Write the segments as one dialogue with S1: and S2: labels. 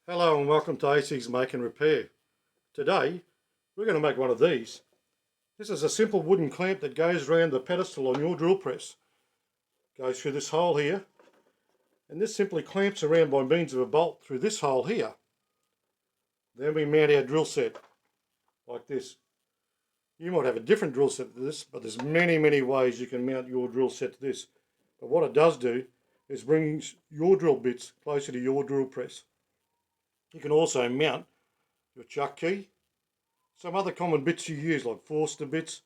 S1: Hello and welcome to AC's Make and Repair. Today we're going to make one of these. This is a simple wooden clamp that goes around the pedestal on your drill press. Goes through this hole here, and this simply clamps around by means of a bolt through this hole here. Then we mount our drill set like this. You might have a different drill set to this, but there's many ways you can mount your drill set to this. But what it does do is brings your drill bits closer to your drill press. You can also mount your chuck key, some other common bits you use like Forster bits,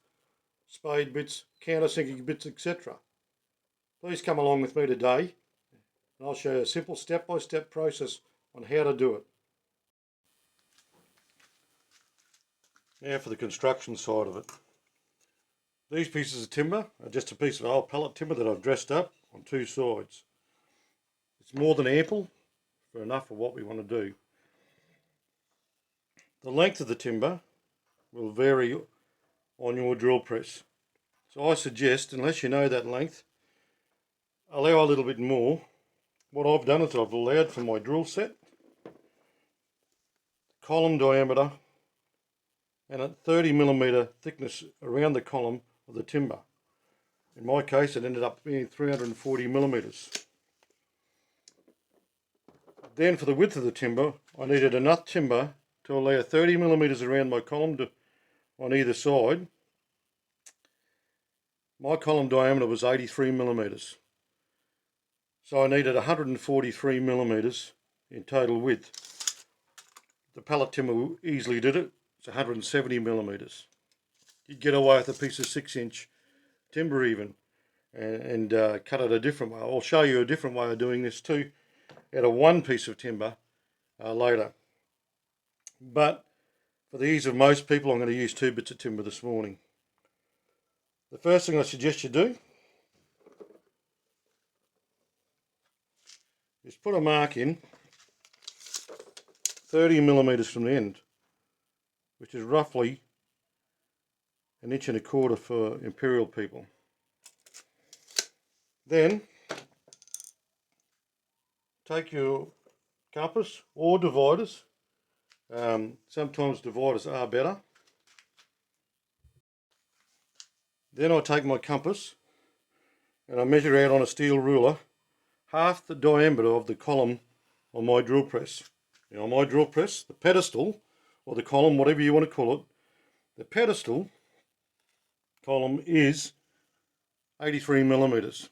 S1: spade bits, countersinking bits, etc. Please come along with me today and I'll show you a simple step-by-step process on how to do it. Now for the construction side of it. These pieces of timber are just a piece of old pallet timber that I've dressed up on two sides. It's more than ample for enough of what we want to do. The length of the timber will vary on your drill press. So I suggest, unless you know that length, allow a little bit more. What I've done is I've allowed for my drill set, column diameter, and a 30mm thickness around the column of the timber. In my case it ended up being 340mm. Then for the width of the timber, I needed enough timber to allow 30mm around my column on either side. My column diameter was 83mm. So I needed 143mm in total width. The pallet timber easily did it. It's 170mm. You'd get away with a piece of 6-inch timber even and cut it a different way. I'll show you a different way of doing this too out of one piece of timber later. But for the ease of most people, I'm going to use 2 bits of timber this morning. The first thing I suggest you do is put a mark in 30mm from the end, which is roughly 1.25 inches for imperial people. Then take your compass or dividers. Sometimes dividers are better. Then I take my compass and I measure out on a steel ruler half the diameter of the column on my drill press. Now on my drill press, the pedestal, or the column, whatever you want to call it, the pedestal column is 83mm.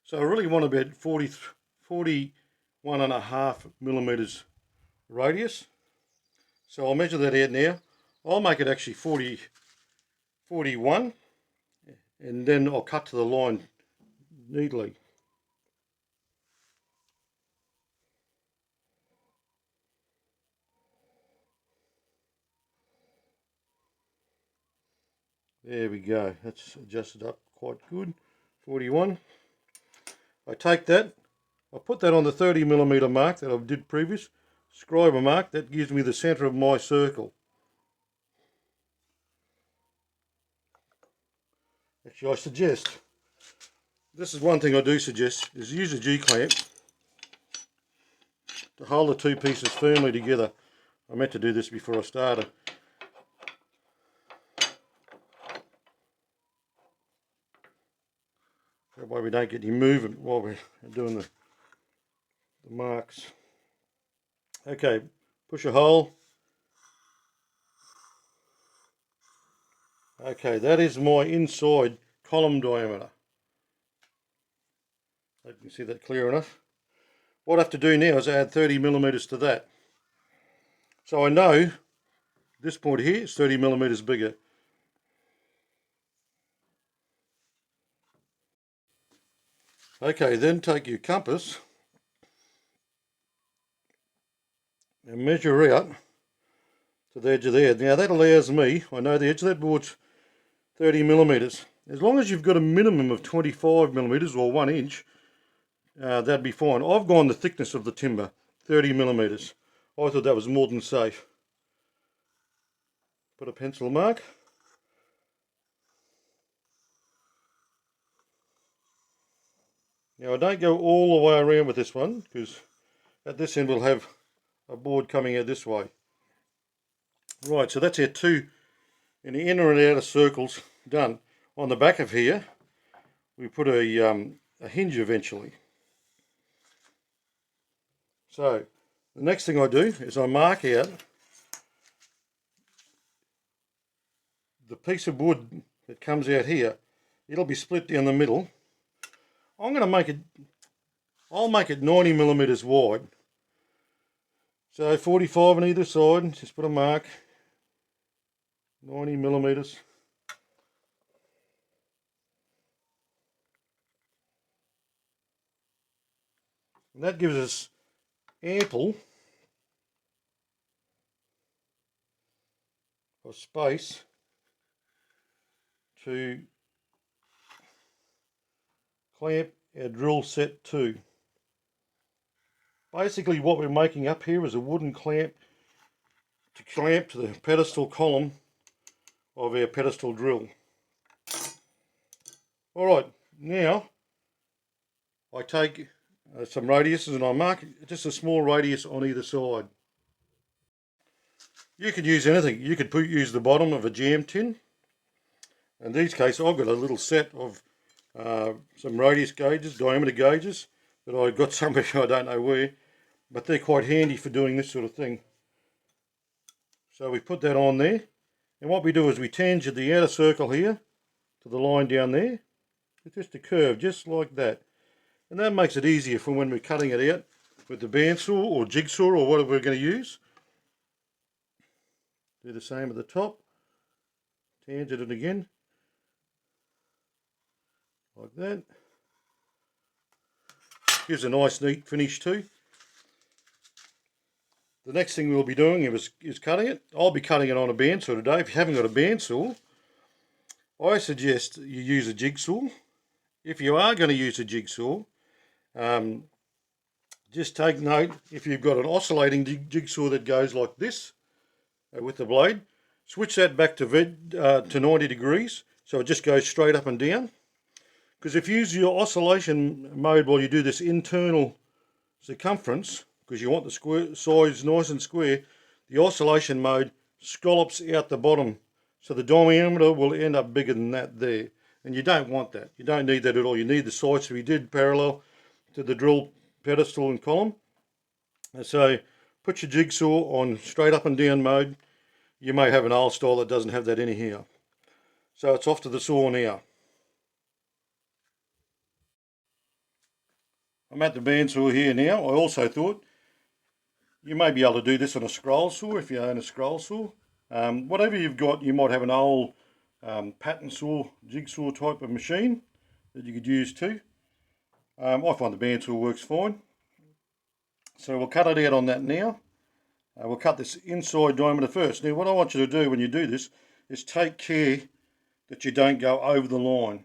S1: So I really want about 41.5mm radius. So I'll measure that out now. I'll make it actually 41, and then I'll cut to the line neatly. There we go, that's adjusted up quite good. 41. I take that, I put that on the 30mm mark that I did previous, scribe a mark, that gives me the centre of my circle. Actually I suggest, this is one thing I do suggest, is use a G-clamp to hold the two pieces firmly together. I meant to do this before I started. That way we don't get any movement while we're doing the marks. Okay, push a hole. Okay, that is my inside column diameter. Hope you can see that clear enough. What I have to do now is add 30mm to that. So I know this point here is 30mm bigger. Okay, then take your compass and measure out to the edge of there. Now that allows me, I know the edge of that board's 30mm. As long as you've got a minimum of 25mm or 1 inch, that'd be fine. I've gone the thickness of the timber, 30mm. I thought that was more than safe. Put a pencil mark. Now I don't go all the way around with this one, because at this end we'll have a board coming out this way. Right, so that's our two in the inner and outer circles done. On the back of here, we put a hinge eventually. So the next thing I do is I mark out the piece of wood that comes out here. It'll be split down the middle. I'm going to make it, I'll make it 90 millimeters wide. So 45 on either side, just put a mark, 90 millimeters. And that gives us ample of space to clamp our drill set to. Basically what we're making up here is a wooden clamp to the pedestal column of our pedestal drill. Alright, now I take some radiuses and I mark just a small radius on either side. You could use anything. You could use the bottom of a jam tin. In these cases I've got a little set of some radius gauges, diameter gauges, that I got somewhere, I don't know where, but they're quite handy for doing this sort of thing. So we put that on there, and what we do is we tangent the outer circle here to the line down there. It's just a curve, just like that. And that makes it easier for when we're cutting it out with the bandsaw or jigsaw or whatever we're going to use. Do the same at the top. Tangent it again. Like that. Gives a nice neat finish too. The next thing we'll be doing is cutting it. I'll be cutting it on a bandsaw today. If you haven't got a bandsaw, I suggest you use a jigsaw. If you are going to use a jigsaw, just take note, if you've got an oscillating jigsaw that goes like this with the blade, switch that back to 90 degrees so it just goes straight up and down. Because if you use your oscillation mode while you do this internal circumference, because you want the square size nice and square, the oscillation mode scallops out the bottom, so the diameter will end up bigger than that there, and you don't want that. You don't need that at all. You need the sides to be dead parallel to the drill pedestal and column. And so put your jigsaw on straight up and down mode. You may have an old style that doesn't have that in here. So it's off to the saw now. I'm at the bandsaw here now. I also thought you may be able to do this on a scroll saw if you own a scroll saw. Whatever you've got, you might have an old pattern saw, jigsaw type of machine that you could use too. I find the bandsaw works fine. So we'll cut it out on that now. We'll cut this inside diameter first. Now what I want you to do when you do this is take care that you don't go over the line.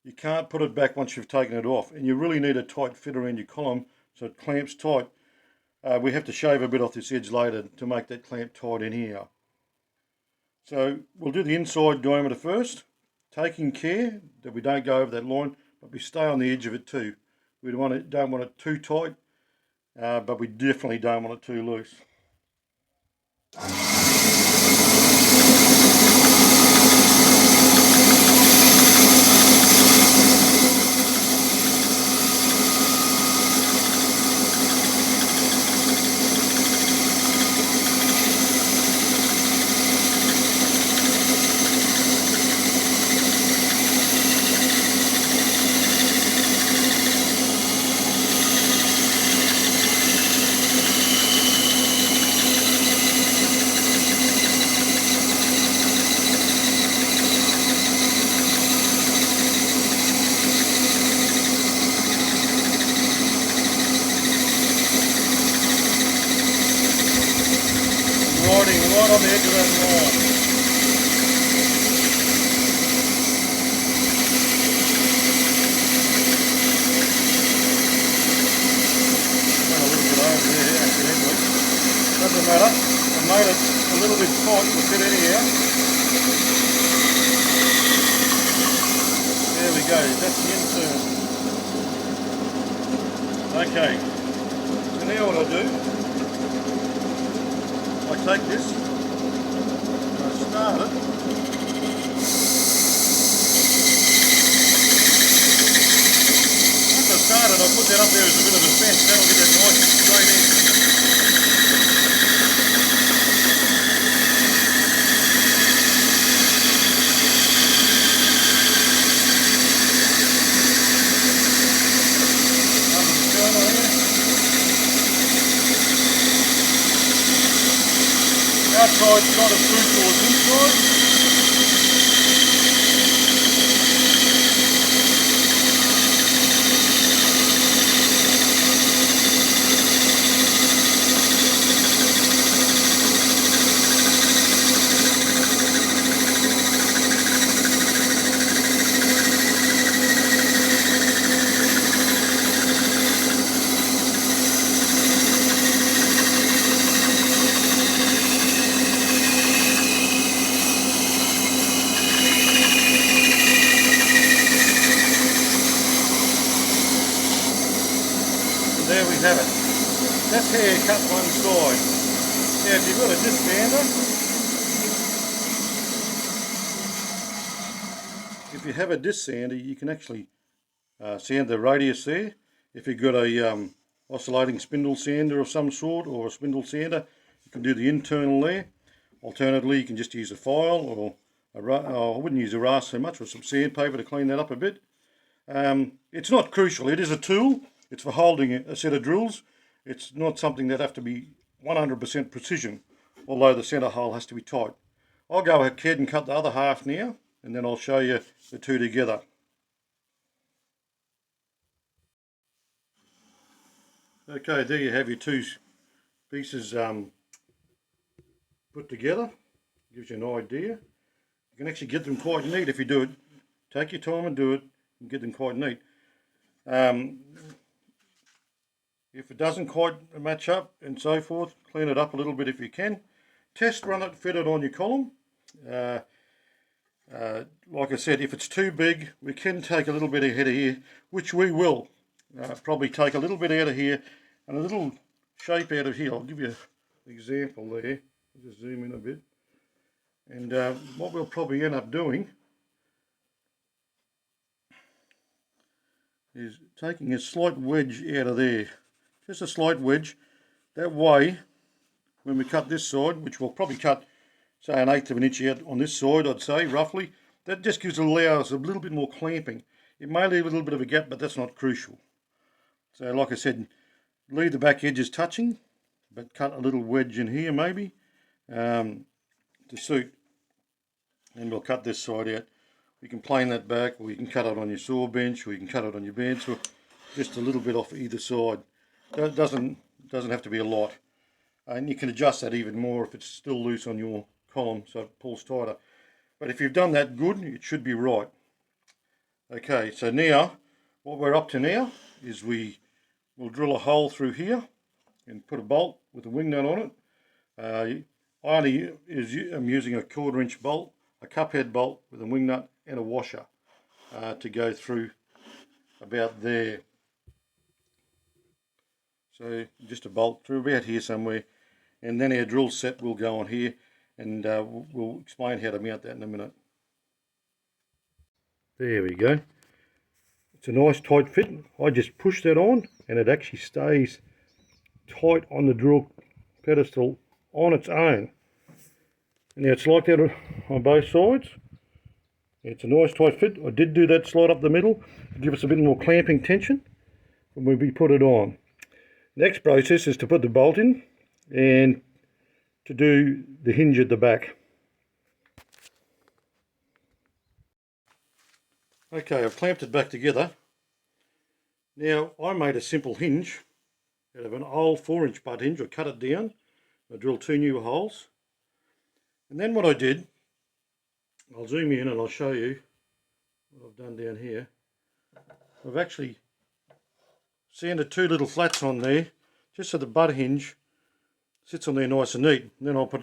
S1: You can't put it back once you've taken it off, and you really need a tight fit around your column so it clamps tight. We have to shave a bit off this edge later to make that clamp tight in here. So we'll do the inside diameter first, taking care that we don't go over that line, but we stay on the edge of it too. We don't want it too tight, but we definitely don't want it too loose. Riding right on the edge of that line. Went a little bit over there accidentally. Doesn't matter. I made it a little bit tight to fit anyhow. There we go. That's the insert. Okay. So now what I do take this, I start it. Once I start it, I'll put that up there as a bit of a fence. That'll get that nice straight edge. Outside's not as crucial as inside. There we have it. That's how you cut one side. Now if you've got a disc sander, if you have a disc sander, you can actually sand the radius there. If you've got a oscillating spindle sander of some sort, or a spindle sander, you can do the internal there. Alternatively, you can just use a file, or I wouldn't use a rasp so much, with some sandpaper to clean that up a bit. It's not crucial. It is a tool. It's for holding a set of drills. It's not something that have to be 100% precision, although the centre hole has to be tight. I'll go ahead and cut the other half now, and then I'll show you the two together. Okay, there you have your two pieces put together. Gives you an idea. You can actually get them quite neat if you do it. Take your time and do it, and get them quite neat. If it doesn't quite match up and so forth, clean it up a little bit if you can. Test run it, fit it on your column. Like I said, if it's too big, we can take a little bit ahead of here, which we will. Probably take a little bit out of here and a little shape out of here. I'll give you an example there. I'll just zoom in a bit. And what we'll probably end up doing is taking a slight wedge out of there. Just a slight wedge. That way, when we cut this side, which we'll probably cut, say, 1/8 of an inch out on this side, I'd say, roughly, that just allows a little bit more clamping. It may leave a little bit of a gap, but that's not crucial. So, like I said, leave the back edges touching, but cut a little wedge in here, maybe, to suit. And we'll cut this side out. You can plane that back, or you can cut it on your saw bench, or you can cut it on your bandsaw, just a little bit off either side. It doesn't have to be a lot, and you can adjust that even more if it's still loose on your column, so it pulls tighter. But if you've done that good, it should be right. Okay, so now what we're up to now is we will drill a hole through here and put a bolt with a wing nut on it. I'm using a 1/4 inch bolt, a cup head bolt with a wing nut and a washer to go through about there. So just a bolt through about here somewhere, and then our drill set will go on here, and we'll explain how to mount that in a minute. There we go. It's a nice tight fit. I just push that on and it actually stays tight on the drill pedestal on its own. Now it's like that on both sides. It's a nice tight fit. I did do that slide up the middle to give us a bit more clamping tension when we put it on. Next process is to put the bolt in and to do the hinge at the back. Okay, I've clamped it back together. Now I made a simple hinge out of an old 4-inch butt hinge. I cut it down. I drilled 2 new holes. And then what I did, I'll zoom in and I'll show you what I've done down here. I've actually sanded 2 little flats on there, just so the butt hinge sits on there nice and neat. And then I'll put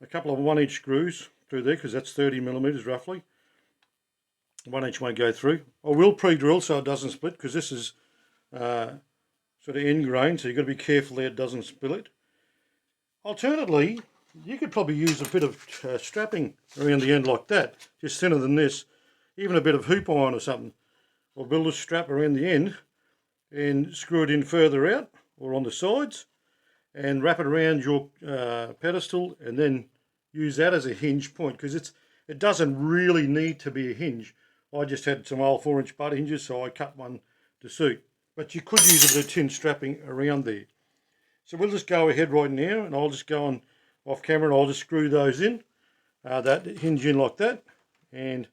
S1: a couple of 1-inch screws through there, because that's 30mm roughly. 1 inch won't go through. I will pre-drill so it doesn't split, because this is sort of end grain, so you've got to be careful there it doesn't split. Alternately, you could probably use a bit of strapping around the end like that, just thinner than this, even a bit of hoop iron or something. Or build a strap around the end and screw it in further out or on the sides and wrap it around your pedestal and then use that as a hinge point, because it doesn't really need to be a hinge. I just had some old 4-inch butt hinges, so I cut one to suit. But you could use a bit of tin strapping around there. So we'll just go ahead right now, and I'll just go on off camera and I'll just screw those in, that hinge in like that, and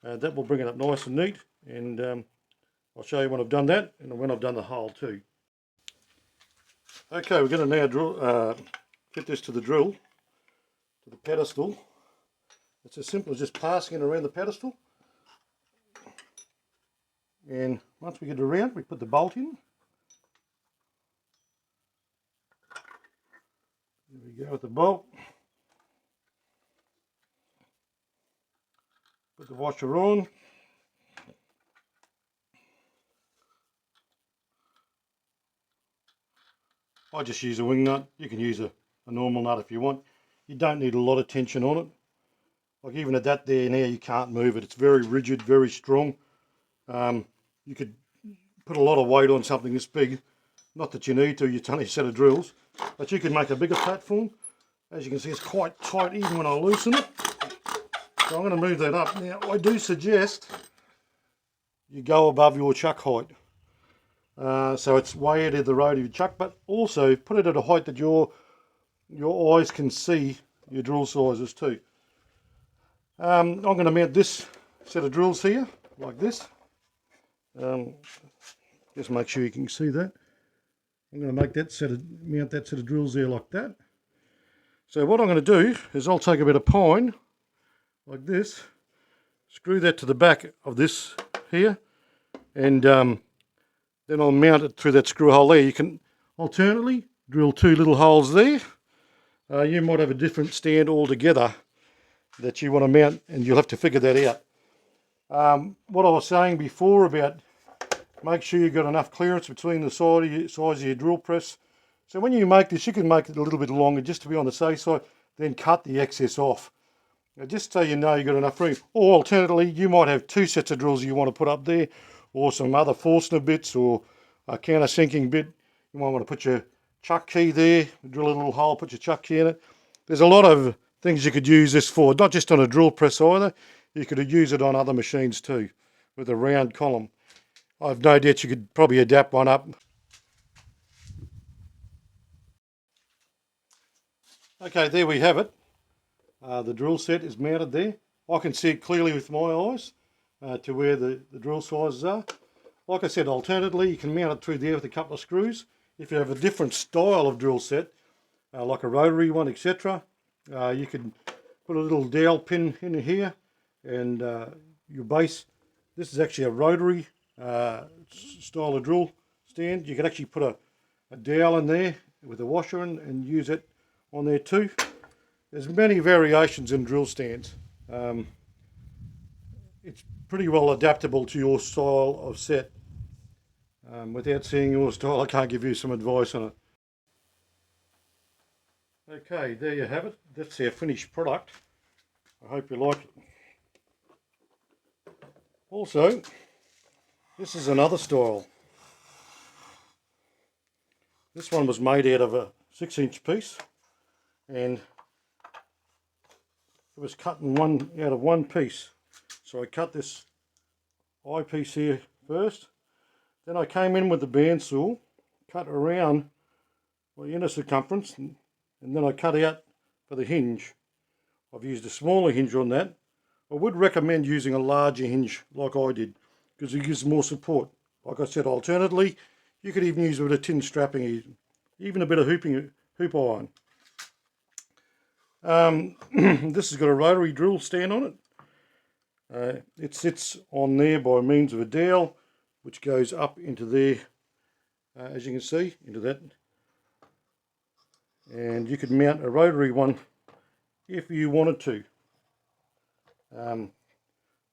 S1: that will bring it up nice and neat. And I'll show you when I've done that and when I've done the hole too. Okay, we're going to now drill, fit this to the drill, to the pedestal. It's as simple as just passing it around the pedestal. And once we get it around, we put the bolt in. There we go with the bolt. Put the washer on. I just use a wing nut. You can use a normal nut if you want. You don't need a lot of tension on it. Like even at that there now, you can't move it. It's very rigid, very strong. You could put a lot of weight on something this big. Not that you need to, it's only a set of drills. But you can make a bigger platform. As you can see, it's quite tight even when I loosen it. So I'm going to move that up. Now, I do suggest you go above your chuck height. So it's way out of the road of your chuck, but also put it at a height that your eyes can see your drill sizes too. I'm going to mount this set of drills here, like this. Just make sure you can see that. I'm going to mount that set of drills there like that. So what I'm going to do is I'll take a bit of pine, like this, screw that to the back of this here, and then I'll mount it through that screw hole there. You can alternately drill 2 little holes there. You might have a different stand altogether that you want to mount, and you'll have to figure that out. What I was saying before about make sure you've got enough clearance between the size of your drill press. So when you make this, you can make it a little bit longer just to be on the safe side, then cut the excess off. Now, just so you know you've got enough room. Or alternatively, you might have 2 sets of drills you want to put up there, or some other Forstner bits, or a countersinking bit. You might want to put your chuck key there, drill a little hole, put your chuck key in it. There's a lot of things you could use this for, not just on a drill press either. You could use it on other machines too, with a round column. I've no doubt you could probably adapt one up. Okay, there we have it. The drill set is mounted there. I can see it clearly with my eyes to where the drill sizes are. Like I said, alternatively, you can mount it through there with a couple of screws. If you have a different style of drill set, like a rotary one, etc., you can put a little dowel pin in here, and your base. This is actually a rotary style of drill stand. You can actually put a dowel in there with a washer and use it on there too. There's many variations in drill stands. It's pretty well adaptable to your style of set. Without seeing your style, I can't give you some advice on it. Okay, there you have it. That's our finished product. I hope you like it. Also, this is another style. This one was made out of a 6-inch piece, and it was cut out of one piece. So I cut this eyepiece here first. Then I came in with the bandsaw, cut around my inner circumference, and then I cut out for the hinge. I've used a smaller hinge on that. I would recommend using a larger hinge like I did, because it gives more support. Like I said, alternately, you could even use a bit of tin strapping, even a bit of hoop iron. This has got a rotary drill stand on it. It sits on there by means of a dowel, which goes up into there, as you can see, into that. And you could mount a rotary one if you wanted to.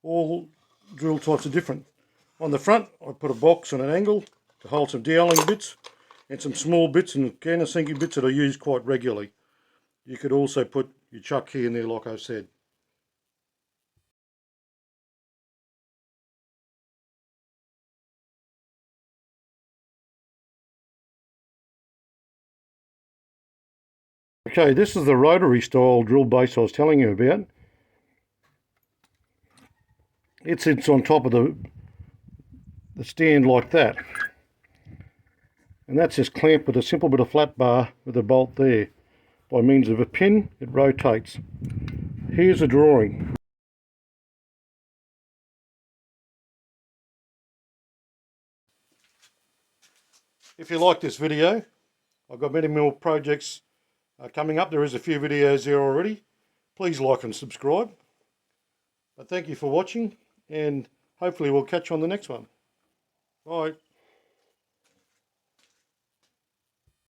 S1: All drill types are different. On the front, I put a box on an angle to hold some doweling bits and some small bits and countersinking bits that I use quite regularly. You could also put your chuck key in there like I said. Okay, this is the rotary style drill base I was telling you about. It sits on top of the stand like that. And that's just clamped with a simple bit of flat bar with a bolt there. By means of a pin, it rotates. Here's a drawing. If you like this video, I've got many more projects coming up. There is a few videos there already. Please like and subscribe. But thank you for watching, and hopefully we'll catch you on the next one. Bye.